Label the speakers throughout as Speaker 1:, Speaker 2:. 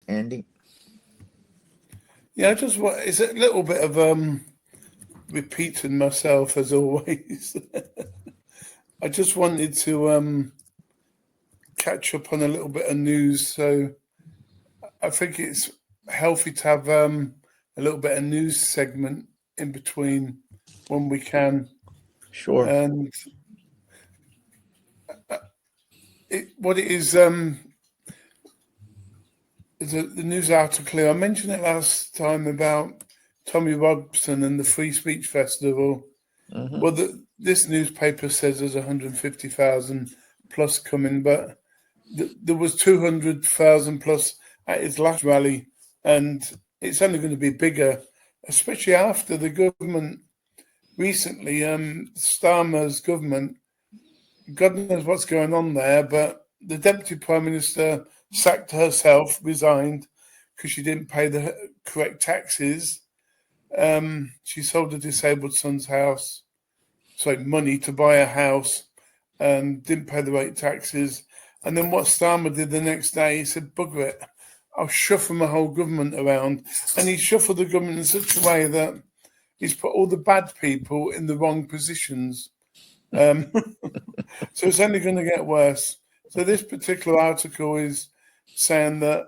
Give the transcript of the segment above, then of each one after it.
Speaker 1: Andy?
Speaker 2: Yeah, it's a little bit of repeating myself as always. I just wanted to catch up on a little bit of news. So I think it's healthy to have a little bit of news segment in between when we can.
Speaker 1: Sure.
Speaker 2: And what it is the news article. I mentioned it last time about Tommy Robson and the Free Speech Festival.
Speaker 1: Mm-hmm.
Speaker 2: Well, this newspaper says there's 150,000 plus coming, but there was 200,000 plus at his last rally, and it's only going to be bigger, especially after the government recently, Starmer's government. God knows what's going on there, but the deputy prime minister sacked herself, resigned because she didn't pay the correct taxes. She sold a disabled son's house, money to buy a house, and didn't pay the right taxes. And then what Starmer did the next day, he said, bugger it, I'll shuffle my whole government around. And he shuffled the government in such a way that he's put all the bad people in the wrong positions. So it's only going to get worse. So this particular article is saying that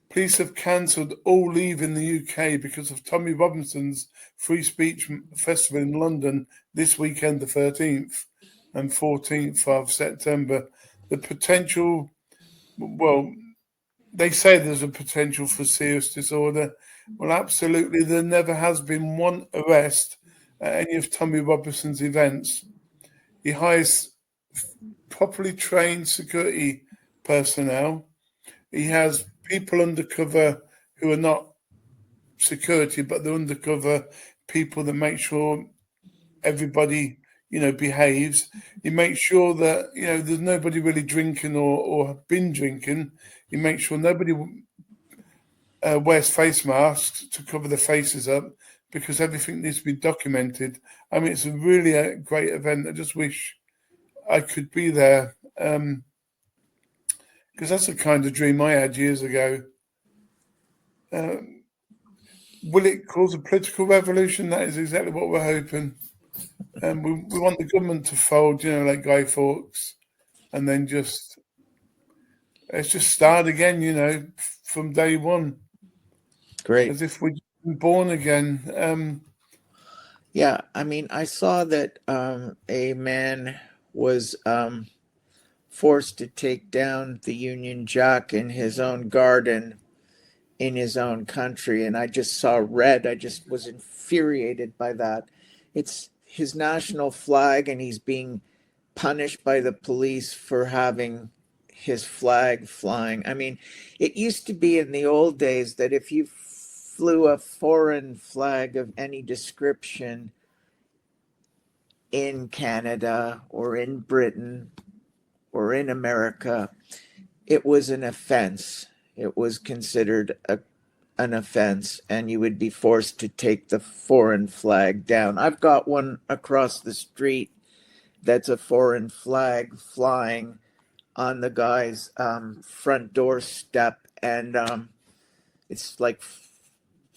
Speaker 2: police have cancelled all leave in the UK because of Tommy Robinson's Free Speech Festival in London this weekend, the 13th and 14th of September. The potential, well, they say there's a potential for serious disorder. Well, absolutely. There never has been one arrest at any of Tommy Robinson's events. He hires properly trained security personnel. He has people undercover who are not security, but they're undercover people that make sure everybody, behaves. He makes sure that, there's nobody really drinking or have been drinking. He makes sure nobody wears face masks to cover their faces up because everything needs to be documented. I mean, it's really a great event. I just wish I could be there because that's the kind of dream I had years ago. Will it cause a political revolution? That is exactly what we're hoping. We want the government to fold, like Guy Fawkes, and then let's just start again, from day one.
Speaker 1: Great.
Speaker 2: As if we'd been born again.
Speaker 1: Yeah, I mean, I saw that a man was forced to take down the Union Jack in his own garden in his own country, and I just saw red. I just was infuriated by that. It's his national flag, and he's being punished by the police for having his flag flying. I mean, it used to be in the old days that if you flew a foreign flag of any description in Canada or in Britain or in America, it was an offense. It was considered an offense, and you would be forced to take the foreign flag down. I've got one across the street that's a foreign flag flying on the guy's front doorstep, and it's like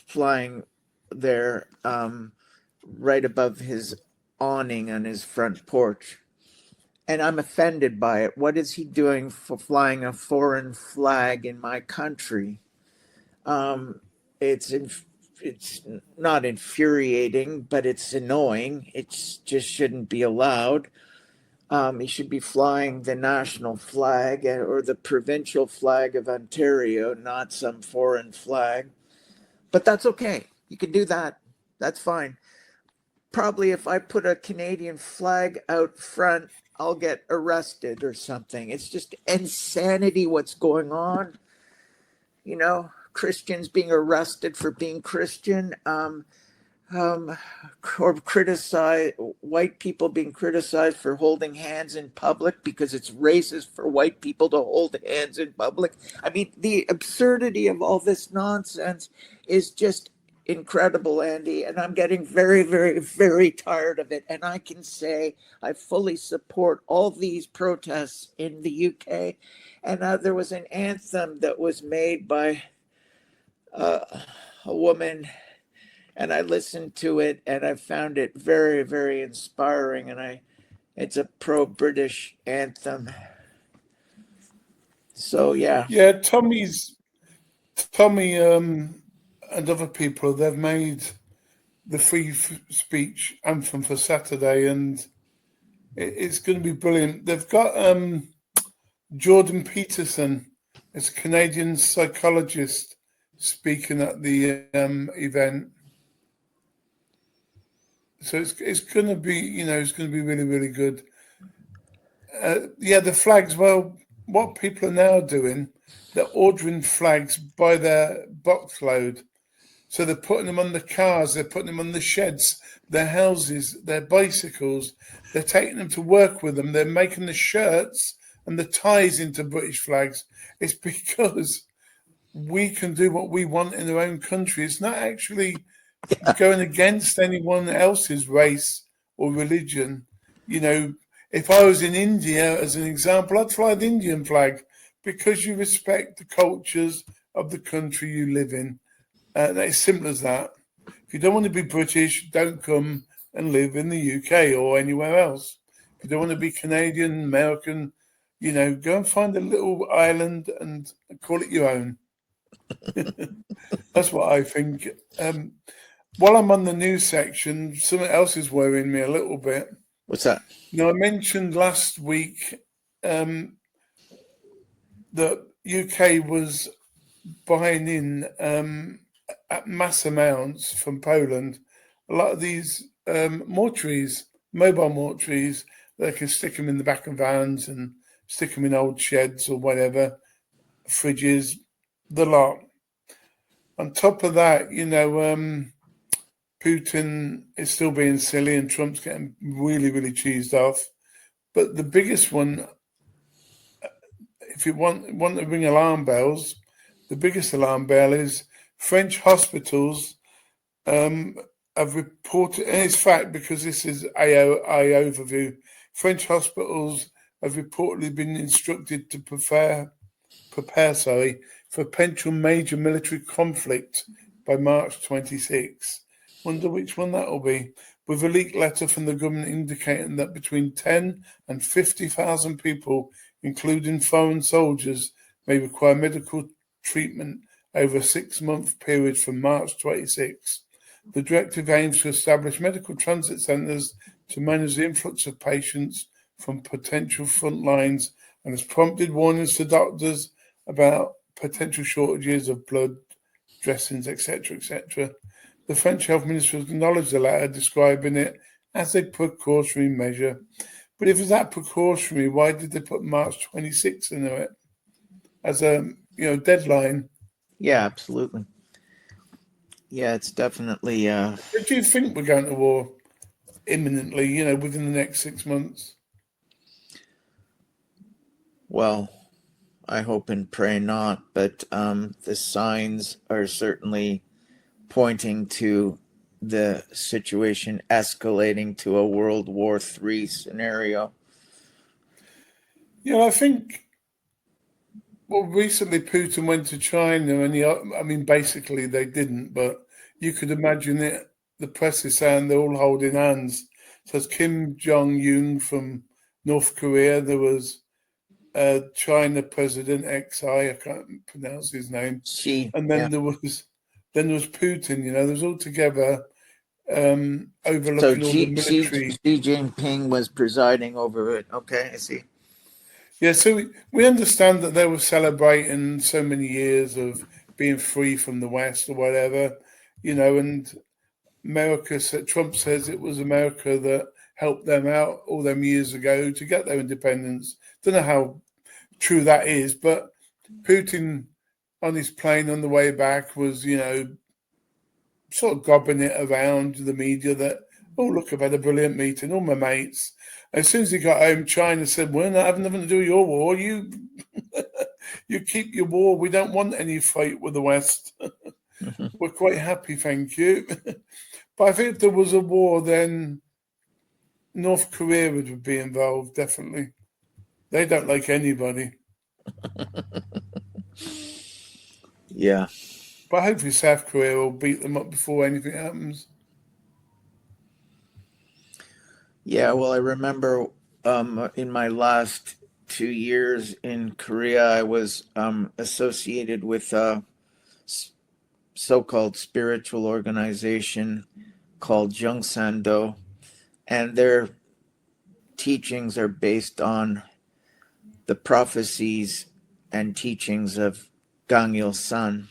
Speaker 1: flying there right above his awning on his front porch. And I'm offended by it. What is he doing for flying a foreign flag in my country? It's not infuriating, but it's annoying. It just shouldn't be allowed. He should be flying the national flag or the provincial flag of Ontario, not some foreign flag. But that's okay. You can do that. That's fine. Probably if I put a Canadian flag out front, I'll get arrested or something. It's just insanity what's going on. Christians being arrested for being Christian, or white people being criticized for holding hands in public because it's racist for white people to hold hands in public. I mean, the absurdity of all this nonsense is just incredible, Andy, and I'm getting very, very, very tired of it. And I can say I fully support all these protests in the UK. And there was an anthem that was made by a woman, and I listened to it, and I found it very, very inspiring. And it's a pro-British anthem. So yeah,
Speaker 2: Yeah, Tommy, and other people, they've made the speech anthem for Saturday, and it's going to be brilliant. They've got Jordan Peterson, it's a Canadian psychologist, speaking at the event. So it's going to be, it's going to be really, really good. Yeah, the flags. Well, what people are now doing, they're ordering flags by their box load. So they're putting them on the cars, they're putting them on the sheds, their houses, their bicycles. They're taking them to work with them. They're making the shirts and the ties into British flags. It's because we can do what we want in our own country. It's not actually going against anyone else's race or religion. If I was in India, as an example, I'd fly the Indian flag because you respect the cultures of the country you live in. It's simple as that. If you don't want to be British, don't come and live in the UK or anywhere else. If you don't want to be Canadian, American, go and find a little island and call it your own. That's what I think. While I'm on the news section, something else is worrying me a little bit.
Speaker 1: what's that?
Speaker 2: I mentioned last week that UK was buying in at mass amounts from Poland a lot of these mortuaries, mobile mortuaries. They can stick them in the back of vans and stick them in old sheds or whatever, fridges, the lot. On top of that, Putin is still being silly and Trump's getting really, really cheesed off. But the biggest one, if you want to ring alarm bells, the biggest alarm bell is French hospitals have reported, and it's fact because this is AI overview. French hospitals have reportedly been instructed to prepare for potential major military conflict by March 26. Wonder which one that will be. With a leaked letter from the government indicating that between 10 and 50,000 people, including foreign soldiers, may require medical treatment over a 6-month period from March 26. The directive aims to establish medical transit centres to manage the influx of patients from potential front lines and has prompted warnings to doctors about potential shortages of blood, dressings, etc., etc. The French health minister has acknowledged the letter, describing it as a precautionary measure. But if it's that precautionary, why did they put March 26 into it as a deadline?
Speaker 1: Yeah, absolutely. Yeah, it's definitely.
Speaker 2: Do you think we're going to war imminently? Within the next 6 months?
Speaker 1: Well, I hope and pray not, but the signs are certainly pointing to the situation escalating to a World War III scenario.
Speaker 2: I think. Well, recently Putin went to China, and basically they didn't, but you could imagine it. The press is saying they're all holding hands. So it's Kim Jong-un from North Korea. There was China President XI, I can't pronounce his name, and then there was Putin. They was all together, overlooking all the military.
Speaker 1: Xi Jinping was presiding over it. Okay, I see.
Speaker 2: Yeah, so we understand that they were celebrating so many years of being free from the West or whatever, and Trump says it was America that helped them out all them years ago to get their independence. Don't know how true that is, but Putin on his plane on the way back was, sort of gobbing it around the media that, oh, look, I've had a brilliant meeting, all my mates. As soon as he got home, China said, we're not having nothing to do with your war. You you keep your war. We don't want any fight with the West. We're quite happy, thank you. But I think if there was a war, then North Korea would be involved, definitely. They don't like anybody.
Speaker 1: Yeah.
Speaker 2: But hopefully South Korea will beat them up before anything happens.
Speaker 1: Yeah, well, I remember in my last 2 years in Korea, I was associated with a so-called spiritual organization called Jungsando, and their teachings are based on the prophecies and teachings of Gang Il-sun.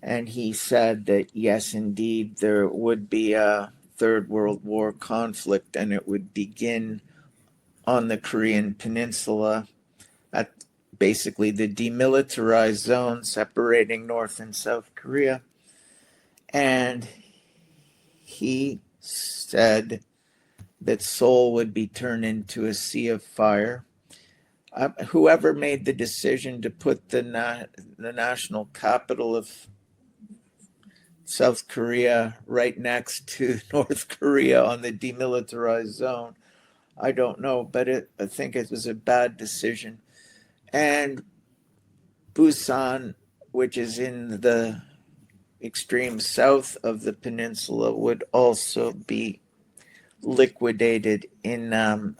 Speaker 1: And he said that yes, indeed, there would be a Third World War conflict, and it would begin on the Korean Peninsula at basically the demilitarized zone separating North and South Korea. And he said that Seoul would be turned into a sea of fire. Whoever made the decision to put the national capital of South Korea right next to North Korea on the demilitarized zone, I don't know, but I think it was a bad decision. And Busan, which is in the extreme south of the peninsula, would also be liquidated in a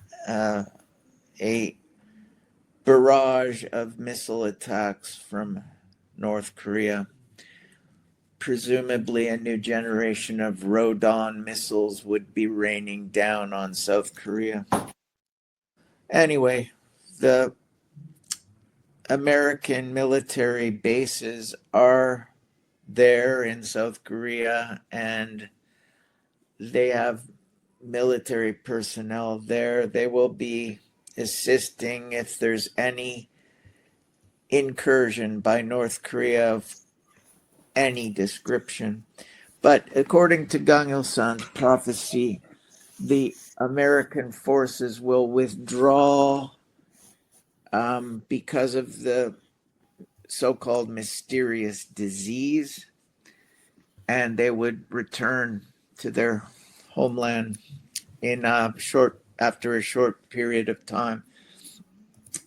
Speaker 1: barrage of missile attacks from North Korea. Presumably, a new generation of Rodon missiles would be raining down on South Korea. Anyway, the American military bases are there in South Korea, and they have military personnel there. They will be assisting if there's any incursion by North Korea of any description. But according to Gang Il-sun's prophecy, the American forces will withdraw because of the so-called mysterious disease, and they would return to their homeland after a short period of time.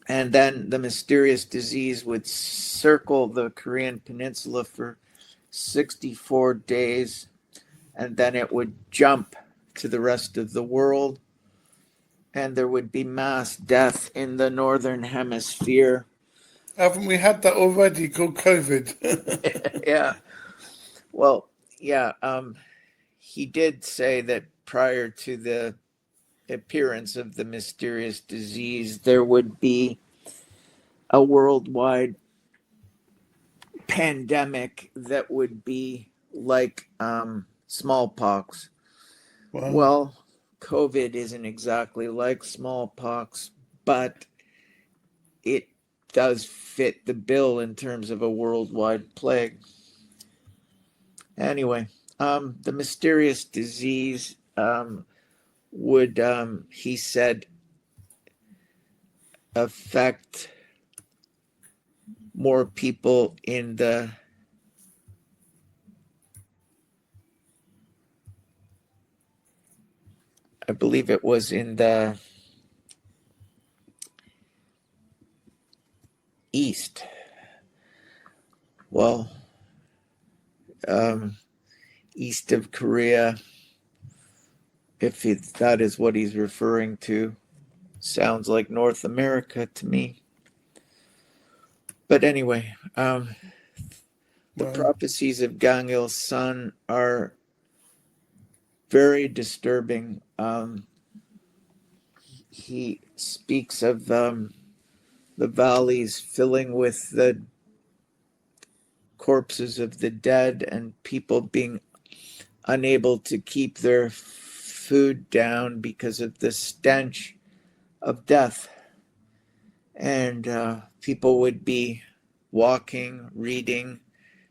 Speaker 1: And then the mysterious disease would circle the Korean peninsula for 64 days, and then it would jump to the rest of the world, and there would be mass death in the northern hemisphere.
Speaker 2: Haven't we had that already called COVID?
Speaker 1: Yeah. Well, yeah. He did say that prior to the appearance of the mysterious disease, there would be a worldwide pandemic that would be like smallpox.
Speaker 2: Wow.
Speaker 1: Well, COVID isn't exactly like smallpox, but it does fit the bill in terms of a worldwide plague. Anyway, the mysterious disease would, he said, affect more people in the I believe it was in the east. Well, east of Korea, if that is what he's referring to. Sounds like North America to me. But anyway, the prophecies of Gang Il-sun are very disturbing. He speaks of the valleys filling with the corpses of the dead and people being unable to keep their food down because of the stench of death. And people would be walking, reading,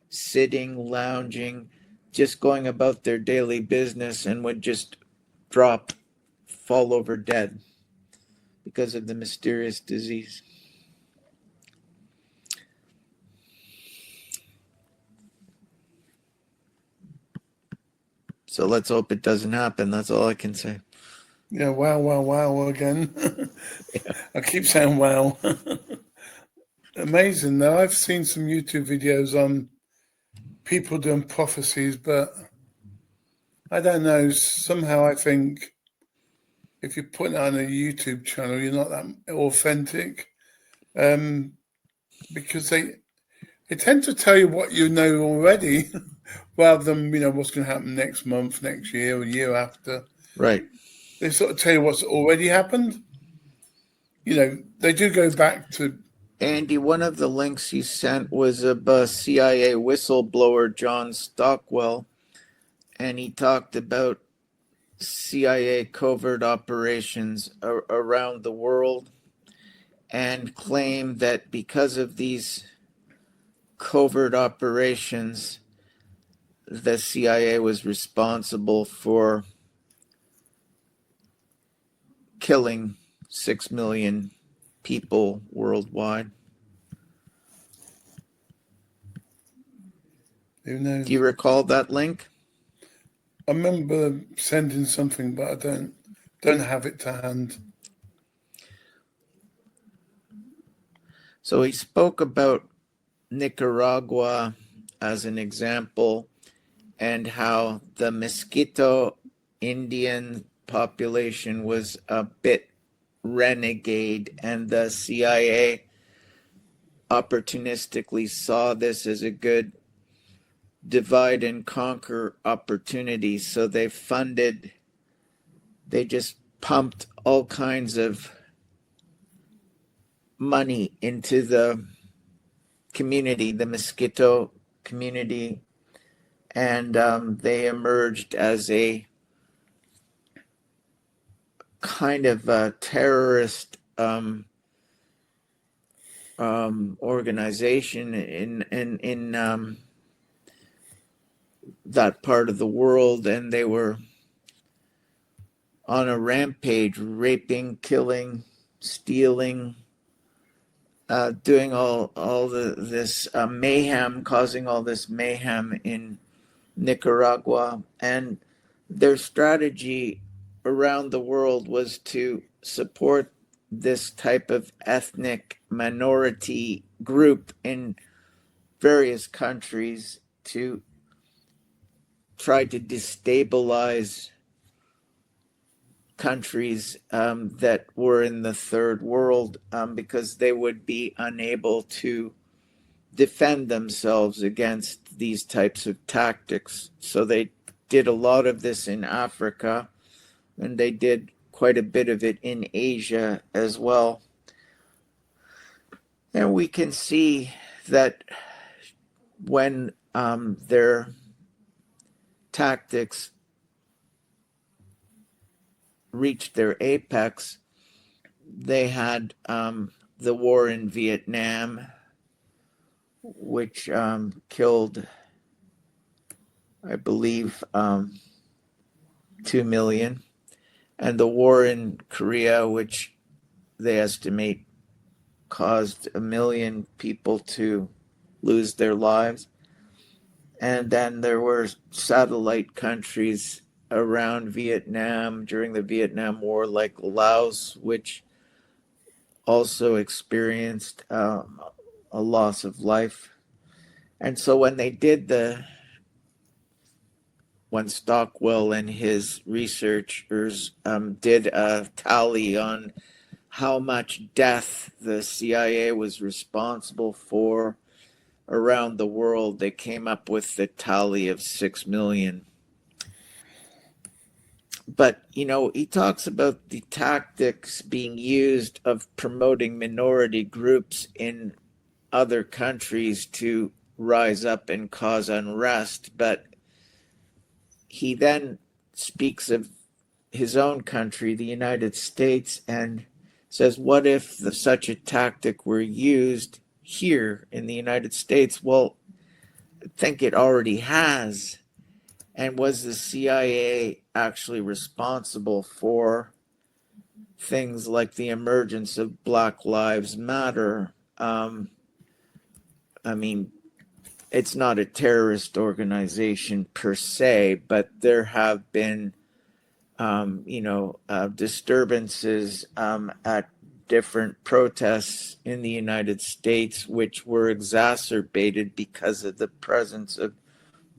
Speaker 1: sitting, lounging, just going about their daily business, and would just fall over dead because of the mysterious disease. So let's hope it doesn't happen. That's all I can say.
Speaker 2: Yeah, wow again.
Speaker 1: Yeah.
Speaker 2: I keep saying wow. Amazing though. I've seen some YouTube videos on people doing prophecies, but I don't know. Somehow I think if you put it on a YouTube channel, you're not that authentic, because they tend to tell you what you know already, rather than what's going to happen next month, next year, or year after.
Speaker 1: Right.
Speaker 2: They sort of tell you what's already happened. They do go back to.
Speaker 1: Andy, one of the links you sent was of CIA whistleblower John Stockwell, and he talked about CIA covert operations around the world and claimed that because of these covert operations, the CIA was responsible for killing 6 million people worldwide.
Speaker 2: Who knows?
Speaker 1: Do you recall that link?
Speaker 2: I remember sending something, but I don't have it to hand.
Speaker 1: So he spoke about Nicaragua as an example and how the Mosquito Indian population was a bit renegade, and the CIA opportunistically saw this as a good divide and conquer opportunity. So they just pumped all kinds of money into the community, the Mosquito community, and they emerged as a kind of a terrorist organization in that part of the world, and they were on a rampage, raping, killing, stealing, doing all this mayhem, causing all this mayhem in Nicaragua. And their strategy around the world was to support this type of ethnic minority group in various countries to try to destabilize countries that were in the third world, because they would be unable to defend themselves against these types of tactics. So they did a lot of this in Africa, and they did quite a bit of it in Asia as well. And we can see that when their tactics reached their apex, they had the war in Vietnam, which killed, I believe, 2 million, and the war in Korea, which they estimate caused 1 million people to lose their lives. And then there were satellite countries around Vietnam during the Vietnam War, like Laos, which also experienced a loss of life. And so when Stockwell and his researchers did a tally on how much death the CIA was responsible for around the world, they came up with the tally of 6 million. But, he talks about the tactics being used of promoting minority groups in other countries to rise up and cause unrest. But he then speaks of his own country, the United States, and says, what if such a tactic were used here in the United States? Well, I think it already has. And was the CIA actually responsible for things like the emergence of Black Lives Matter? I mean, it's not a terrorist organization per se, but there have been, disturbances at different protests in the United States, which were exacerbated because of the presence of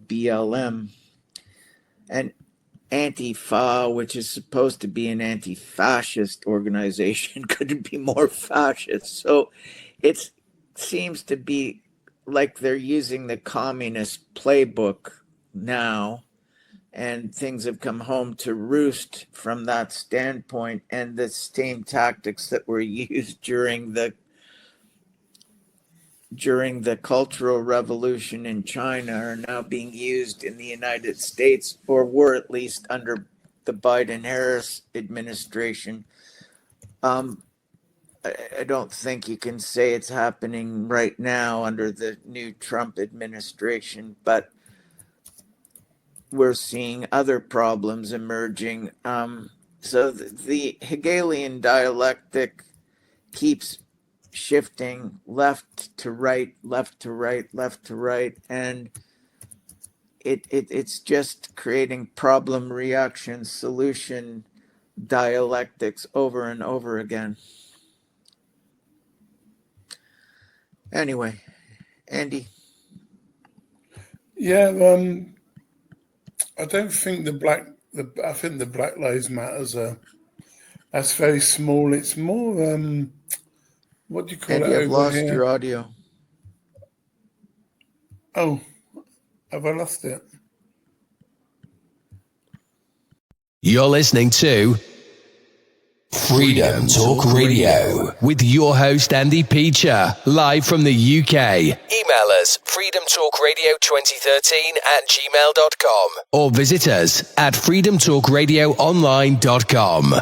Speaker 1: BLM. And Antifa, which is supposed to be an anti-fascist organization, couldn't be more fascist. So it seems to be like they're using the communist playbook now, and things have come home to roost from that standpoint. And the same tactics that were used during the Cultural Revolution in China are now being used in the United States, or were at least under the Biden-Harris administration. I don't think you can say it's happening right now under the new Trump administration, but we're seeing other problems emerging. So the Hegelian dialectic keeps shifting left to right, left to right, left to right, and it's just creating problem, reaction, solution dialectics over and over again. Anyway, Andy.
Speaker 2: Yeah, I don't think I think the Black Lives Matters that's very small. It's more what do you call
Speaker 1: Andy,
Speaker 2: it
Speaker 1: I've
Speaker 2: over
Speaker 1: lost
Speaker 2: here?
Speaker 1: your audio.
Speaker 2: Oh, have I lost it?
Speaker 3: You're listening to Freedom Talk Radio with your host Andy Peacher, live from the UK. Email us freedomtalkradio2013@gmail.com or visit us at freedomtalkradioonline.com.